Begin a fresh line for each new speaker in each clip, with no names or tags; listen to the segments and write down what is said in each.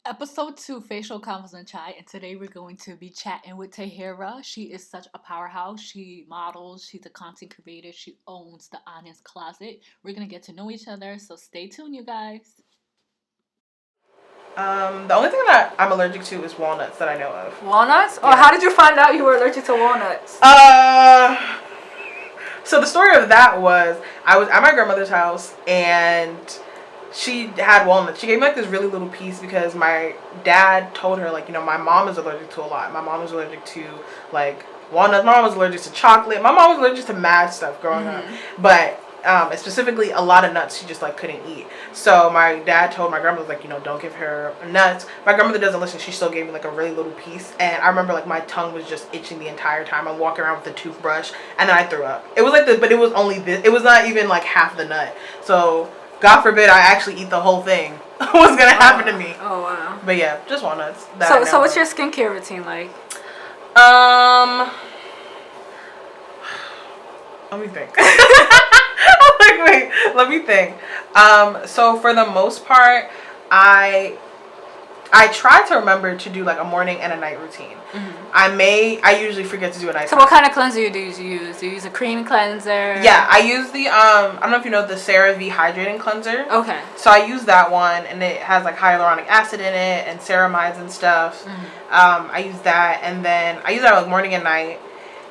Episode 2, Facial Convos and Chai, and today we're going to be chatting with Tahirah. She is such a powerhouse. She models, she's a content creator, she owns the Honest Closet. We're going to get to know each other, so stay tuned, you guys.
The only thing that I'm allergic to is walnuts that I know of.
Walnuts? Yeah. Oh, how did you find out you were allergic to walnuts?
So the story of that was, I was at my grandmother's house and she had walnuts. She gave me like this really little piece because my dad told her, like, you know, my mom is allergic to a lot. My mom was allergic to like walnuts. My mom was allergic to chocolate. My mom was allergic to mad stuff growing up. But specifically a lot of nuts she just like couldn't eat. So my dad told my grandmother, like, you know, don't give her nuts. My grandmother doesn't listen. She still gave me like a really little piece, and I remember like my tongue was just itching the entire time. I'm walking around with a toothbrush, and then I threw up. It was like this, but it was only this. It was not even like half the nut. So God forbid I actually eat the whole thing. What's gonna happen to me?
Oh wow.
But yeah, just walnuts.
So what's your skincare routine like?
Let me think. Wait, let me think. So for the most part, I try to remember to do like a morning and a night routine. I usually forget to do a night.
So what kind of cleanser do you use? Do you use a cream cleanser?
Yeah, I use the I don't know if you know the CeraVe hydrating cleanser.
Okay.
So I use that one, and it has like hyaluronic acid in it and ceramides and stuff. I use that, and then I use that like morning and night.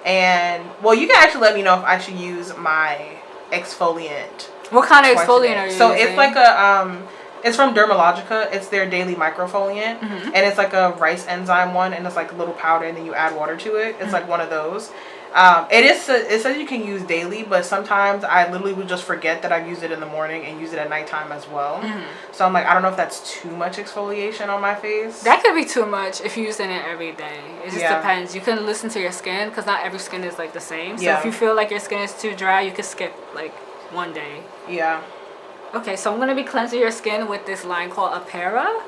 And well, you can actually let me know if I should use my exfoliant.
What kind of exfoliant are you using?
So it's like a it's from Dermalogica. It's their daily microfoliant, and it's like a rice enzyme one, and it's like a little powder, and then you add water to it. It's like one of those. It says you can use daily, but sometimes I literally would just forget that I've used it in the morning and use it at nighttime as well. So I'm like, I don't know if that's too much exfoliation on my face.
That could be too much if you're using it every day. It just depends. You can listen to your skin, because not every skin is like the same. So if you feel like your skin is too dry, you can skip like one day.
Yeah.
Okay, so I'm going to be cleansing your skin with this line called Aftercare.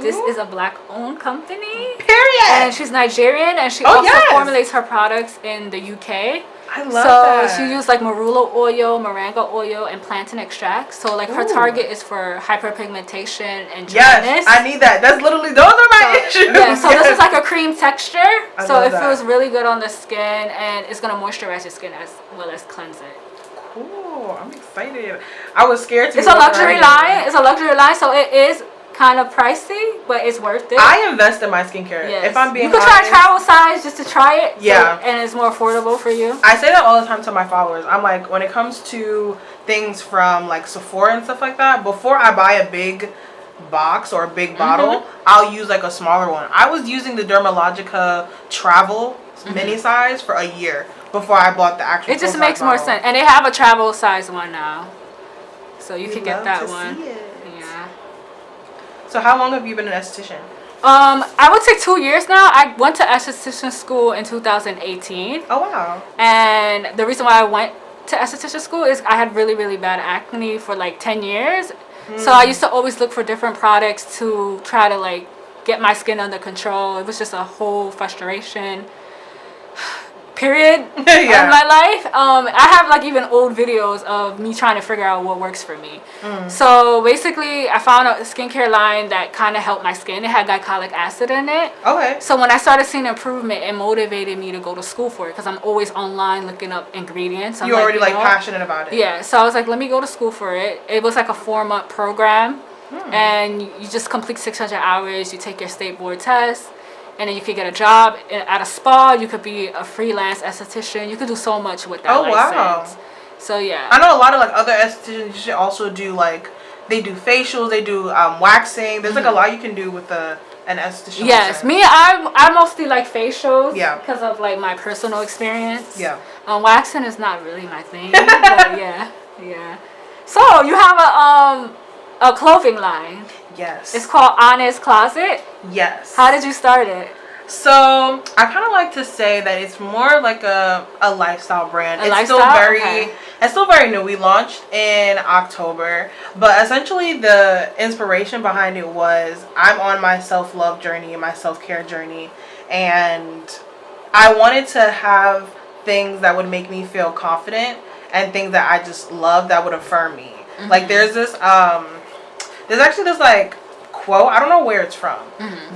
This is a black-owned company.
Period.
And she's Nigerian, and she also formulates her products in the UK.
I love that.
So she used like marula oil, moringa oil, and plantain extract. So like her target is for hyperpigmentation and dryness.
Yes, I need that. That's literally, those are my issues.
Yeah, so this is like a cream texture.
I
so
love
it
that.
feels really good on the skin, and it's going to moisturize your skin as well as cleanse it.
Cool. I'm excited. I was scared to.
It's a luxury line. It's a luxury line, so it is kind of pricey, but it's worth it.
I invest in my skincare.
Yes.
If I'm being
honest, you could try travel size just to try it.
Yeah.
And it's more affordable for you.
I say that all the time to my followers. I'm like, when it comes to things from like Sephora and stuff like that, before I buy a big box or a big bottle, I'll use like a smaller one. I was using the Dermalogica travel mini size for a year before I bought the actual.
It just makes more sense, and they have a travel size one now, so you can get that one. Yeah.
So how long have you been an esthetician?
I would say 2 years now. I went to esthetician school in 2018.
Oh wow.
And the reason why I went to esthetician school is I had really, really bad acne for like 10 years. So I used to always look for different products to try to like get my skin under control. It was just a whole frustration period in my life. I have like even old videos of me trying to figure out what works for me. So basically I found a skincare line that kind of helped my skin. It had glycolic acid in it.
Okay.
So when I started seeing improvement, it motivated me to go to school for it, because I'm always online looking up ingredients.
You're already like passionate about it.
Yeah, so I was like, let me go to school for it. It was like a 4-month program, and you just complete 600 hours. You take your state board test, and then you could get a job at a spa. You could be a freelance esthetician. You could do so much with that license. Wow. So yeah.
I know a lot of like other estheticians should also do like, they do facials, they do waxing. There's like a lot you can do with an esthetician.
Yes,
license.
me, I mostly like facials.
Yeah.
Because of like my personal experience.
Yeah.
Waxing is not really my thing. But yeah. So you have a clothing line.
Yes.
It's called Honest Closet.
Yes.
How did you start it?
So I kind of like to say that it's more like a lifestyle brand. It's still very new. We launched in October, but essentially the inspiration behind it was I'm on my self-love journey and my self-care journey, and I wanted to have things that would make me feel confident and things that I just love that would affirm me. Like there's actually this like quote. I don't know where it's from,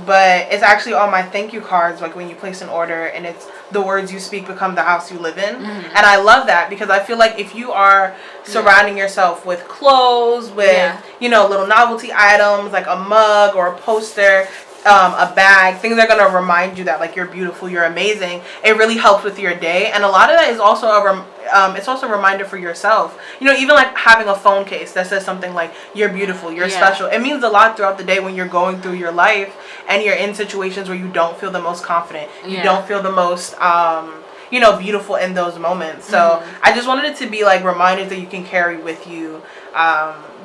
but it's actually on my thank you cards, like when you place an order, and it's the words you speak become the house you live in. And I love that because I feel like if you are surrounding yourself with clothes, with little novelty items like a mug or a poster, a bag, things that are going to remind you that like you're beautiful, you're amazing, it really helps with your day. And a lot of that is also it's also a reminder for yourself, even like having a phone case that says something like you're beautiful, you're special. It means a lot throughout the day when you're going through your life and you're in situations where you don't feel the most confident, you don't feel the most beautiful in those moments. So I just wanted it to be like reminders that you can carry with you,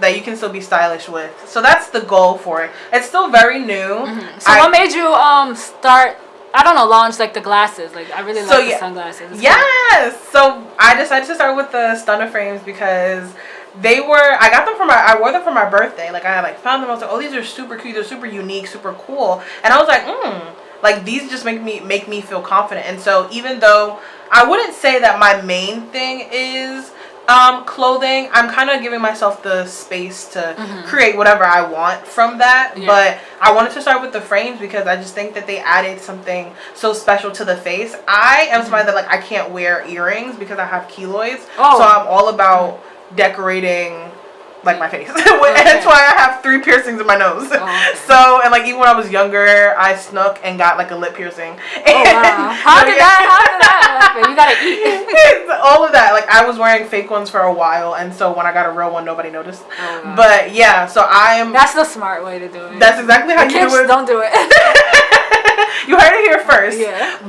that you can still be stylish with. So that's the goal for it. It's still very new.
So what made you start, launch like the glasses? Like I really like the sunglasses. It's
yes. Cool. So I decided to start with the stunner frames because I wore them for my birthday. Like I found them. I was like, oh, these are super cute. They're super unique, super cool. And I was like, like these just make me feel confident. And so even though I wouldn't say that my main thing is clothing, I'm kind of giving myself the space to create whatever I want from that. But I wanted to start with the frames because I just think that they added something so special to the face. I am somebody that like I can't wear earrings because I have keloids. So I'm all about decorating like my face. That's why I have 3 piercings in my nose. So, and like even when I was younger, I snuck and got like a lip piercing.
How did that happen? You gotta eat.
All of that. Like I was wearing fake ones for a while, and so when I got a real one, nobody noticed. But yeah, so that's
the smart way to do it.
That's exactly how you do it.
Don't do it.
You heard it here first.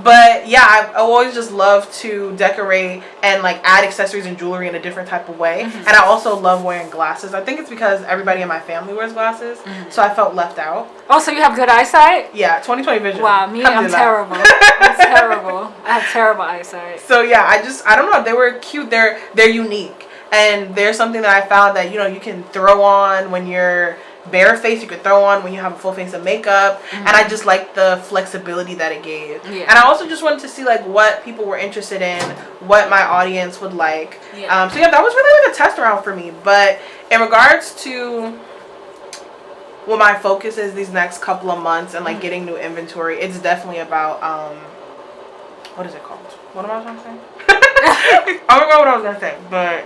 But yeah, I always just love to decorate and like add accessories and jewelry in a different type of way. And I also love wearing glasses. I think it's because everybody in my family wears glasses, so I felt left out.
Oh, so you have good eyesight?
Yeah, 20/20 vision.
Wow, I'm terrible. I'm terrible. I have terrible eyesight.
So yeah, I don't know. They were cute. They're unique, and there's something that I found that you can throw on when you're bare face, you could throw on when you have a full face of makeup, and I just like the flexibility that it gave. And I also just wanted to see like what people were interested in, what my audience would like. So yeah, that was really like a test round for me. But in regards to what my focus is these next couple of months and like getting new inventory, it's definitely about what is it called? What am I trying to say? I don't know what I was gonna say, but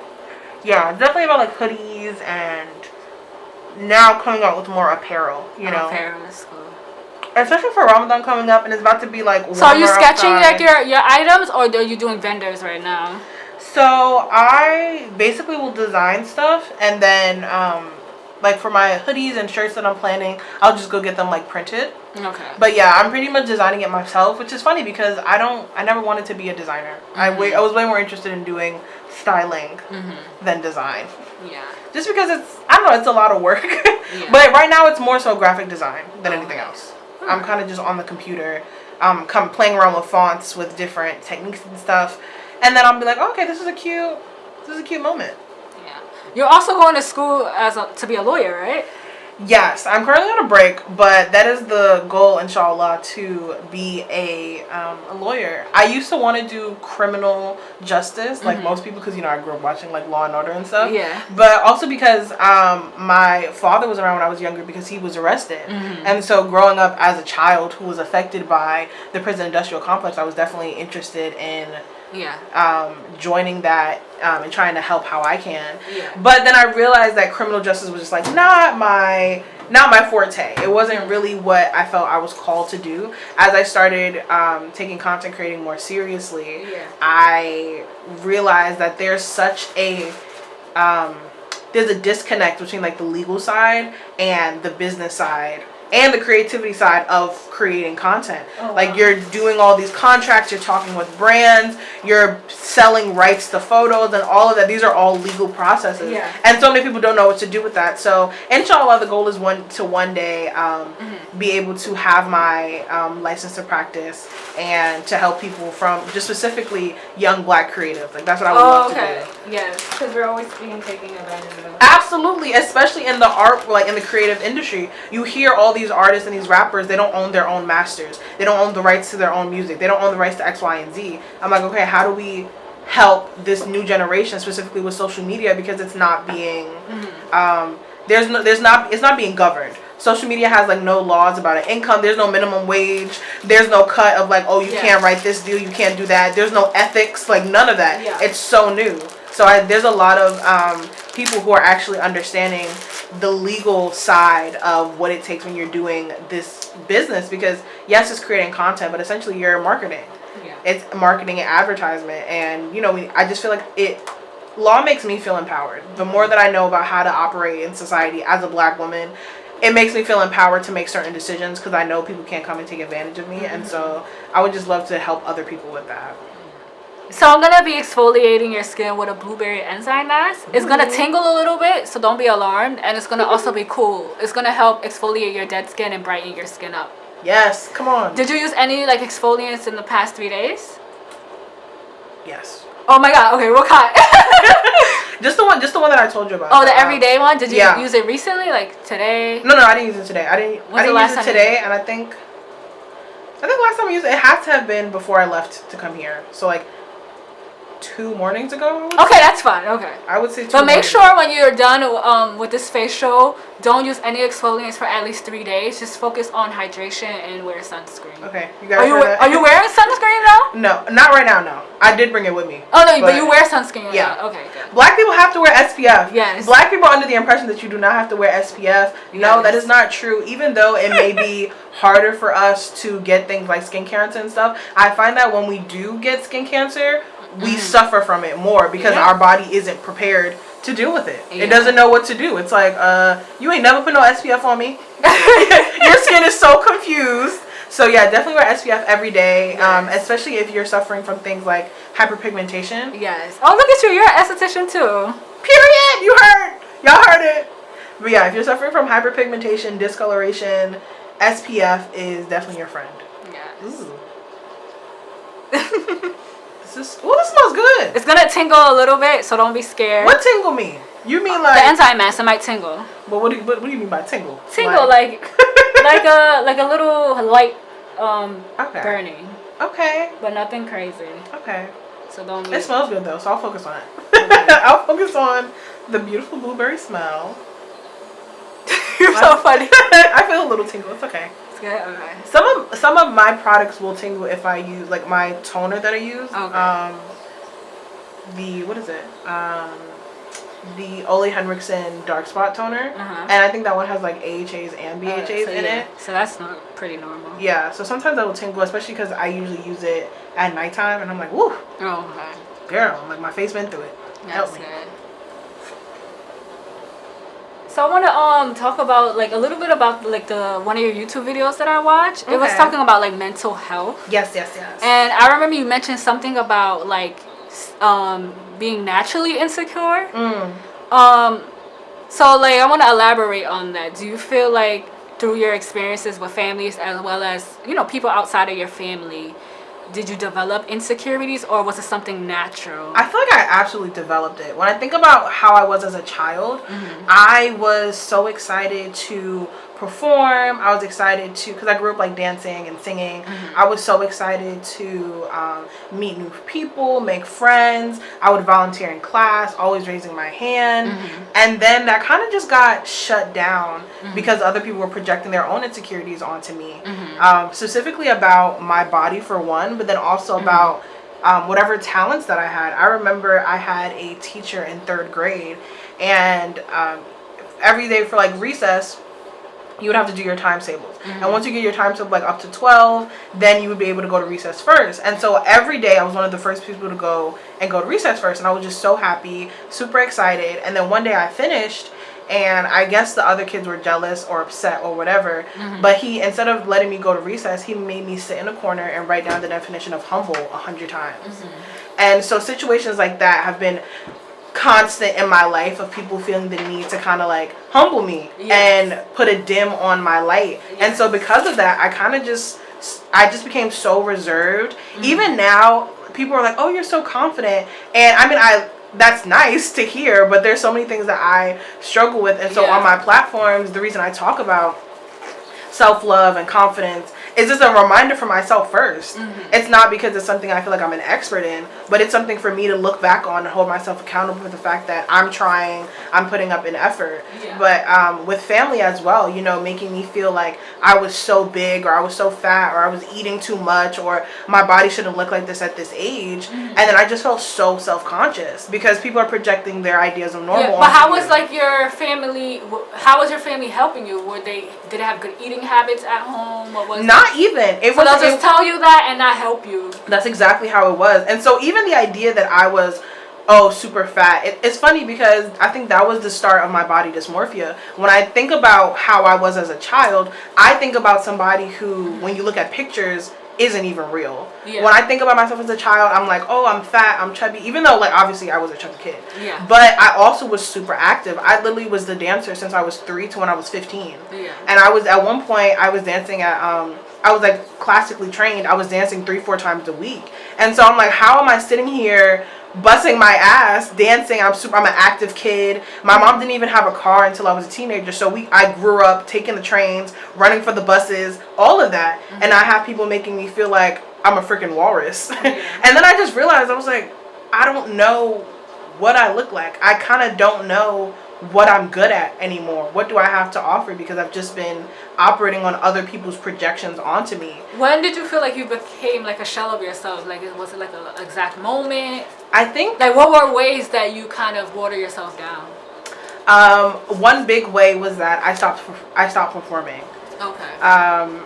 yeah, definitely about like hoodies and now coming out with more apparel,
Apparel is cool.
Especially for Ramadan coming up, and it's about to be like warmer.
So are you sketching
outside.
like your items, or are you doing vendors right now?
So I basically will design stuff, and then like for my hoodies and shirts that I'm planning, I'll just go get them like printed.
Okay.
But yeah, I'm pretty much designing it myself, which is funny because I never wanted to be a designer. I was way more interested in doing styling than design. Yeah. Just because it's a lot of work. But right now it's more so graphic design than anything else. I'm kind of just on the computer, playing around with fonts with different techniques and stuff, and then I'll be like, okay, this is a cute moment. Yeah.
You're also going to school to be a lawyer, right?
Yes, I'm currently on a break, but that is the goal, inshallah, to be a lawyer. I used to want to do criminal justice, like most people, because I grew up watching like Law and Order and stuff. Yeah. But also because my father was around when I was younger because he was arrested, and so growing up as a child who was affected by the prison industrial complex, I was definitely interested in joining that and trying to help how I can. But then I realized that criminal justice was just like not my forte. It wasn't really what I felt I was called to do. As I started taking content creating more seriously, I realized that there's such a there's a disconnect between like the legal side and the business side and the creativity side of creating content. Like you're doing all these contracts, you're talking with brands, you're selling rights to photos and all of that. These are all legal processes. And so many people don't know what to do with that. So inshallah, the goal is one day be able to have my license to practice and to help people from just specifically young black creatives. Like that's what I would love to do.
Yes, because we're always being taken advantage of.
Absolutely, especially in the art, like in the creative industry. You hear all these artists and these rappers, they don't own their own masters. They don't own the rights to their own music. They don't own the rights to X, Y, and Z. I'm like, okay, how do we help this new generation, specifically with social media, because it's not being it's not being governed. social media has like no laws about an income. There's no minimum wage. There's no cut of like, oh, you can't write this deal, you can't do that. There's no ethics, like none of that.
Yeah.
It's so new. So there's a lot of people who are actually understanding the legal side of what it takes when you're doing this business, because yes, it's creating content, but essentially you're marketing.
Yeah.
It's marketing and advertisement, and you know, I just feel like law makes me feel empowered. The more that I know about how to operate in society as a Black woman, it makes me feel empowered to make certain decisions, because I know people can't come and take advantage of me. And so I would just love to help other people with that.
So I'm going to be exfoliating your skin with a blueberry enzyme mask. It's going to tingle a little bit, so don't be alarmed. And it's going to also be cool. It's going to help exfoliate your dead skin and brighten your skin up.
Yes, come on.
Did you use any like exfoliants in the past 3 days?
Yes.
Oh my god, okay, what kind?
Just the one that I told you about.
Oh, the everyday one? Did you use it recently? Like today?
No, I didn't use it today. I didn't use it today, and I think last time I used it had to have been before I left to come here. So like 2 mornings ago.
Okay, that's fine. Okay.
I would say 2
But make
mornings
sure
ago.
when you're done with this facial, don't use any exfoliants for at least 3 days. Just focus on hydration and wear sunscreen.
Okay, you guys heard that?
Are you wearing sunscreen now?
No, not right now. No, I did bring it with me.
Oh no, but you wear sunscreen.
Yeah.
Now. Okay, good.
Black people have to wear SPF.
Yes.
Black people are under the impression that you do not have to wear SPF. No,
Yes.
that is not true. Even though it may be harder for us to get things like skin cancer and stuff, I find that when we do get skin cancer, we suffer from it more because our body isn't prepared to deal with it. It doesn't know what to do. It's like, you ain't never put no SPF on me. Your skin is so confused. So yeah, definitely wear SPF every day, especially if you're suffering from things like hyperpigmentation.
Yes. Oh, look at you. You're an esthetician too.
Period. You heard. Y'all heard it. But yeah, if you're suffering from hyperpigmentation, discoloration, SPF is definitely your friend.
Yes.
Ooh. This smells good.
It's gonna tingle a little bit, so don't be scared.
What tingle mean? You mean like
the enzyme mask? It might tingle.
But what do you mean by tingle?
Tingle like a little light burning.
Okay.
But nothing crazy.
Okay.
So don't be.
It smells good though, so I'll focus on it.
Okay.
I'll focus on the beautiful blueberry smell.
You're so funny.
I feel a little tingle. It's okay.
It's good. Okay.
Some of my products will tingle if I use like my toner that I use.
Okay.
The Ole Henriksen Dark Spot Toner, and I think that one has like AHAs and BHAs in it.
So that's not pretty normal.
Yeah. So sometimes I will tingle, especially because I usually use it at nighttime, and I'm like, woo.
Oh, okay.
Girl, like my face been through it.
That's good. So I want to talk about like a little bit about like the one of your YouTube videos that I watched. It was talking about like mental health.
Yes.
And I remember you mentioned something about like being naturally insecure. So like I want to elaborate on that. Do you feel like through your experiences with families as well as, you know, people outside of your family, did you develop insecurities or was it something natural?
I feel like I absolutely developed it. When I think about how I was as a child, I was so excited to perform. I was excited to, because I grew up like dancing and singing. I was so excited to meet new people, make friends. I would volunteer in class, always raising my hand. And then that kind of just got shut down because other people were projecting their own insecurities onto me. Specifically about my body for one, but then also about whatever talents that I had. I remember I had a teacher in 3rd grade, and every day for like recess, you would have to do your times tables. And once you get your times table like up to 12, then you would be able to go to recess first. And so every day I was one of the first people to go to recess first. And I was just so happy, super excited. And then one day I finished, and I guess the other kids were jealous or upset or whatever. But he, instead of letting me go to recess, he made me sit in a corner and write down the definition of humble 100 times. And so situations like that have been constant in my life, of people feeling the need to kind of like humble me and put a dim on my light. And so because of that, I just became so reserved. Even now, people are like, oh, you're so confident. And I mean, that's nice to hear, but there's so many things that I struggle with. And so on my platforms, the reason I talk about self-love and confidence it's just a reminder for myself first. It's not because it's something I feel like I'm an expert in, but it's something for me to look back on and hold myself accountable for the fact that I'm trying, I'm putting up an effort. But with family as well, you know, making me feel like I was so big, or I was so fat, or I was eating too much, or my body shouldn't look like this at this age. And then I just felt so self-conscious because people are projecting their ideas of normal.
But how was like your family? How was your family helping you? Did they have good eating habits at home? What was
not even? It
so
was
they'll just tell you that and not help you.
That's exactly how it was. And so even the idea that I was super fat, it's funny because I think that was the start of my body dysmorphia. When I think about how I was as a child, I think about somebody who, when you look at pictures, isn't even real. When I think about myself as a child, I'm like, oh, I'm fat, I'm chubby, even though like obviously I was a chubby kid. But I also was super active. I literally was the dancer since I was 3 to when I was 15. And I was, at one point I was dancing at I was like classically trained. I was dancing 3-4 times a week. And so I'm like, how am I sitting here busting my ass dancing? I'm an active kid. My mom didn't even have a car until I was a teenager, so I grew up taking the trains, running for the buses, all of that. And I have people making me feel like I'm a freaking walrus. And then I just realized, I was like, I don't know what I look like. I kind of don't know what I'm good at anymore. What do I have to offer? Because I've just been operating on other people's projections onto me.
When did you feel like you became like a shell of yourself? Like, was it like an exact moment?
I think,
like, what were ways that you kind of water yourself down?
One big way was that I stopped performing.
Okay.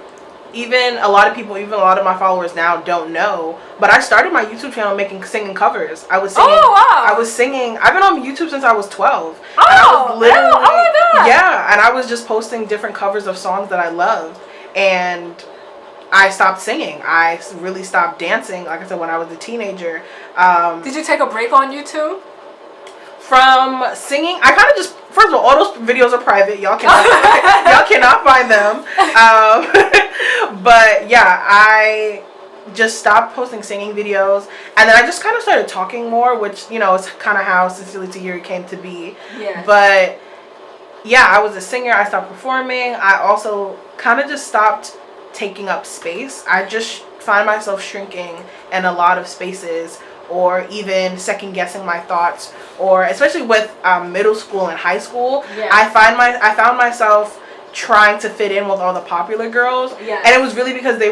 Even a lot of people, even a lot of my followers now don't know, but I started my YouTube channel singing covers. I was singing.
Oh, wow.
I was singing. I've been on YouTube since I was 12.
Oh,
and I was literally,
oh my God.
Yeah, and I was just posting different covers of songs that I loved, and I stopped singing. I really stopped dancing, like I said, when I was a teenager.
Did you take a break on YouTube?
From singing, I kind of just, first of all those videos are private. Y'all cannot, y'all cannot find them. But yeah, I just stopped posting singing videos, and then I just kind of started talking more, which, you know, is kind of how Sincerely Tahiry came to be. But yeah, I was a singer. I stopped performing. I also kind of just stopped taking up space. I just find myself shrinking in a lot of spaces, or even second guessing my thoughts, or especially with middle school and high school. I found myself trying to fit in with all the popular girls, and it was really because they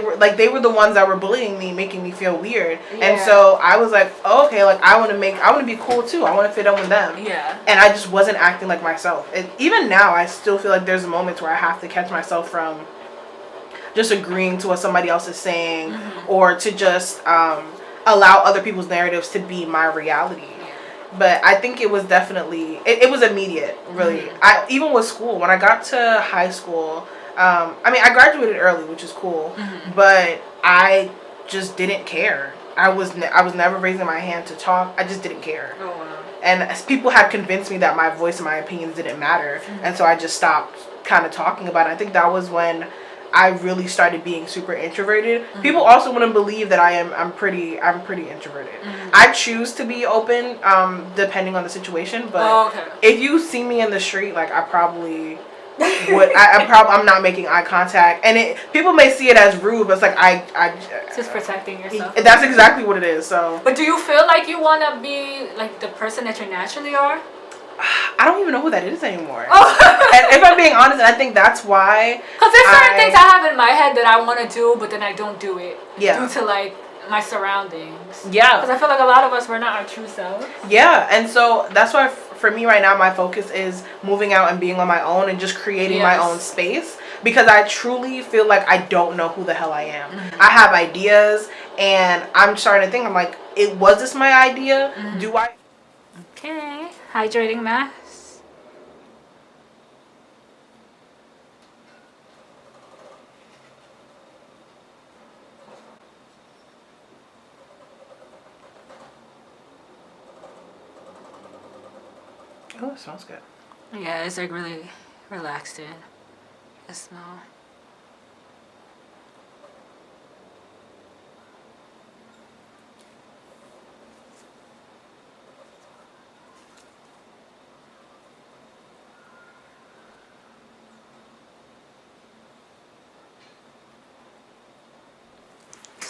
were the ones that were bullying me, making me feel weird. And so I was like, oh, okay, like I want to be cool too. I want to fit in with them. And I just wasn't acting like myself. And even now I still feel like there's moments where I have to catch myself from just agreeing to what somebody else is saying, or to just allow other people's narratives to be my reality. But I think it was definitely, it was immediate, really. I even with school, when I got to high school, I mean, I graduated early, which is cool, but I just didn't care. I was never raising my hand to talk. I just didn't care.
Oh, wow.
And as people had convinced me that my voice and my opinions didn't matter, and so I just stopped kind of talking about it. I think that was when I really started being super introverted. People also wouldn't believe that I'm pretty introverted. I choose to be open, depending on the situation, but if you see me in the street, like, I probably would, I'm not making eye contact, and people may see it as rude, but it's like, I
just protecting yourself.
That's exactly what it is. So,
but do you feel like you want to be like the person that you naturally are?
I don't even know who that is anymore. And if I'm being honest, and I think that's why.
Because there's certain things I have in my head that I want to do, but then I don't do it. Due to like my surroundings. Because I feel like a lot of us, we're not our true selves. And so that's why for me right now, my focus is moving out and being on my own and just creating my own space. Because I truly feel like I don't know who the hell I am. I have ideas, and I'm starting to think, I'm like, was this my idea? Do I? Okay. Hydrating mask.
Oh, it smells good.
Yeah, it's like really relaxing. The smell.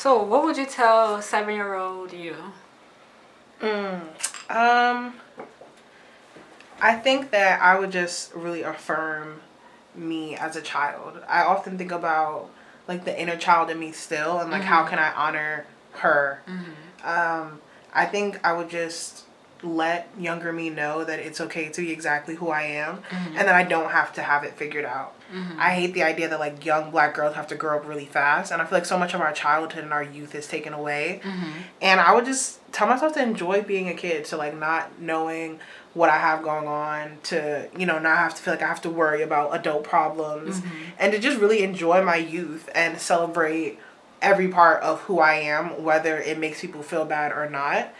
So, what would you tell 7-year-old you?
I think that I would just really affirm me as a child. I often think about like the inner child in me still, and like how can I honor her. I think I would just let younger me know that it's okay to be exactly who I am, and that I don't have to have it figured out. I hate the idea that like young Black girls have to grow up really fast, and I feel like so much of our childhood and our youth is taken away. And I would just tell myself to enjoy being a kid, to like not knowing what I have going on, to, you know, not have to feel like I have to worry about adult problems, and to just really enjoy my youth and celebrate every part of who I am, whether it makes people feel bad or not.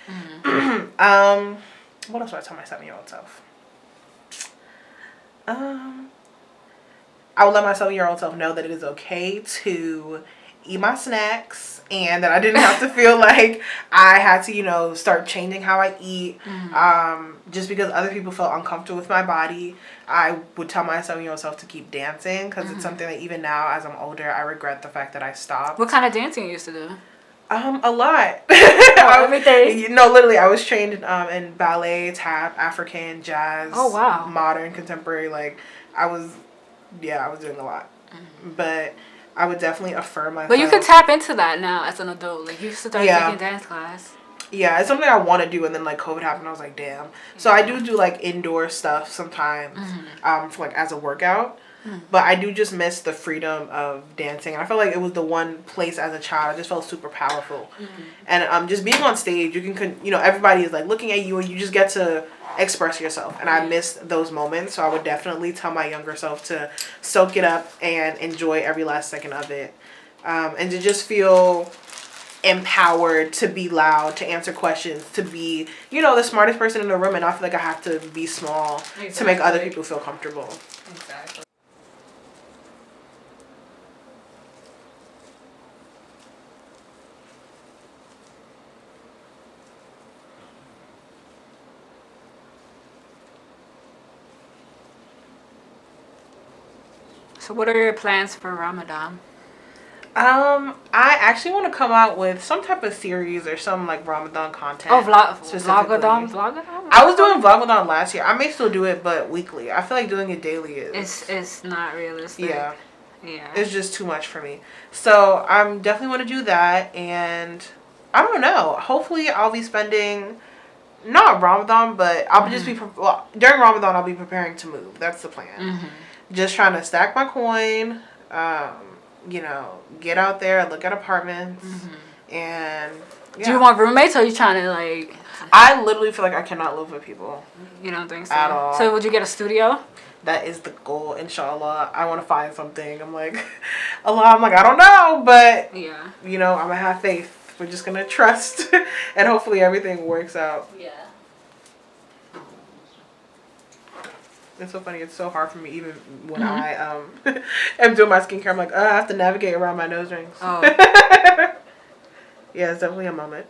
What else would I tell my 7-year-old self? I would let my 7-year-old self know that it is okay to eat my snacks, and that I didn't have to feel like I had to, you know, start changing how I eat. Just because other people felt uncomfortable with my body. I would tell my 7-year-old self to keep dancing, because it's something that even now as I'm older, I regret the fact that I stopped.
What kind of dancing you used to do?
A lot.
Everything?
No, literally, I was trained in ballet, tap, African, jazz.
Oh, wow.
Modern, contemporary. Like, I was doing a lot. But I would definitely affirm myself.
But you could tap into that now as an adult. Like, you used to start taking dance class.
Yeah, it's something I want to do, and then like COVID happened, I was like, damn. So I do like indoor stuff sometimes, for like as a workout. But I do just miss the freedom of dancing. And I felt like it was the one place as a child I just felt super powerful. And just being on stage, you can, you know, everybody is like looking at you, and you just get to express yourself. And I miss those moments. So I would definitely tell my younger self to soak it up and enjoy every last second of it. And to just feel empowered to be loud, to answer questions, to be, you know, the smartest person in the room, and not feel like I have to be small to make other people feel comfortable.
Exactly. So what are your plans for Ramadan?
I actually want to come out with some type of series or some like Ramadan content.
Oh, Vlogadon?
I was doing Vlogadon last year. I may still do it, but weekly. I feel like doing it daily is...
It's not realistic.
Yeah.
Yeah.
It's just too much for me. So I'm definitely want to do that, and I don't know. Hopefully I'll be spending, not Ramadan, but I'll just be, during Ramadan I'll be preparing to move. That's the plan. Just trying to stack my coin, you know, get out there, look at apartments, and yeah.
Do you want roommates, or are you trying to like...
I literally feel like I cannot live with people.
You don't think so?
At all.
So would you get a studio?
That is the goal, inshallah. I want to find something. I'm like, Allah, I'm like, I don't know, but,
yeah,
you know, I'm going to have faith. We're just going to trust, and hopefully everything works out.
Yeah.
It's so funny. It's so hard for me, even when I am doing my skincare. I'm like, I have to navigate around my nose rings.
Oh.
Yeah, it's definitely a moment.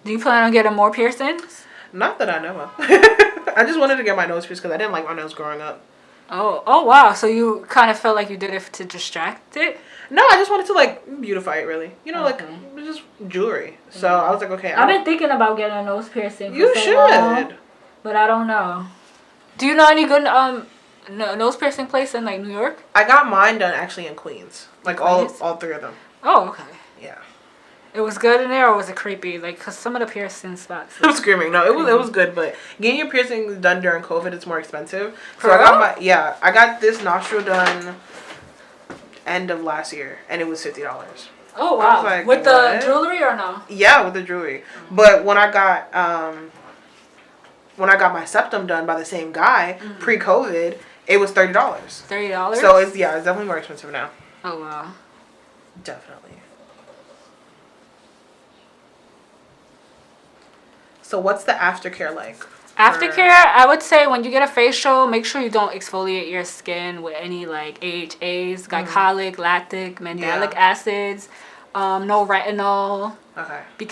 Do you plan on getting more piercings?
Not that I know of. I just wanted to get my nose pierced because I didn't like my nose growing up.
Oh wow. So you kind of felt like you did it to distract it?
No, I just wanted to like beautify it, really. You know, like just jewelry. So I was like, okay.
I've been thinking about getting a nose piercing.
You should.
Long, but I don't know. Do you know any good nose piercing place in like New York?
I got mine done actually in Queens. Like all 3 of them.
Oh, okay.
Yeah.
It was good in there, or was it creepy? Like, cause some of the piercing spots.
I'm screaming. No, it was good, but getting your piercings done during COVID, it's more expensive. So
For
I got this nostril done end of last year, and it was $50.
Oh wow!
Like,
with the jewelry or no?
Yeah, with the jewelry. But when I got my septum done by the same guy pre-COVID, it was $30.
$30.
So it's definitely more expensive now.
Oh wow!
Definitely. So what's the aftercare like?
Aftercare, I would say when you get a facial, make sure you don't exfoliate your skin with any like AHAs, glycolic, lactic, mandelic acids, no retinol.
Okay.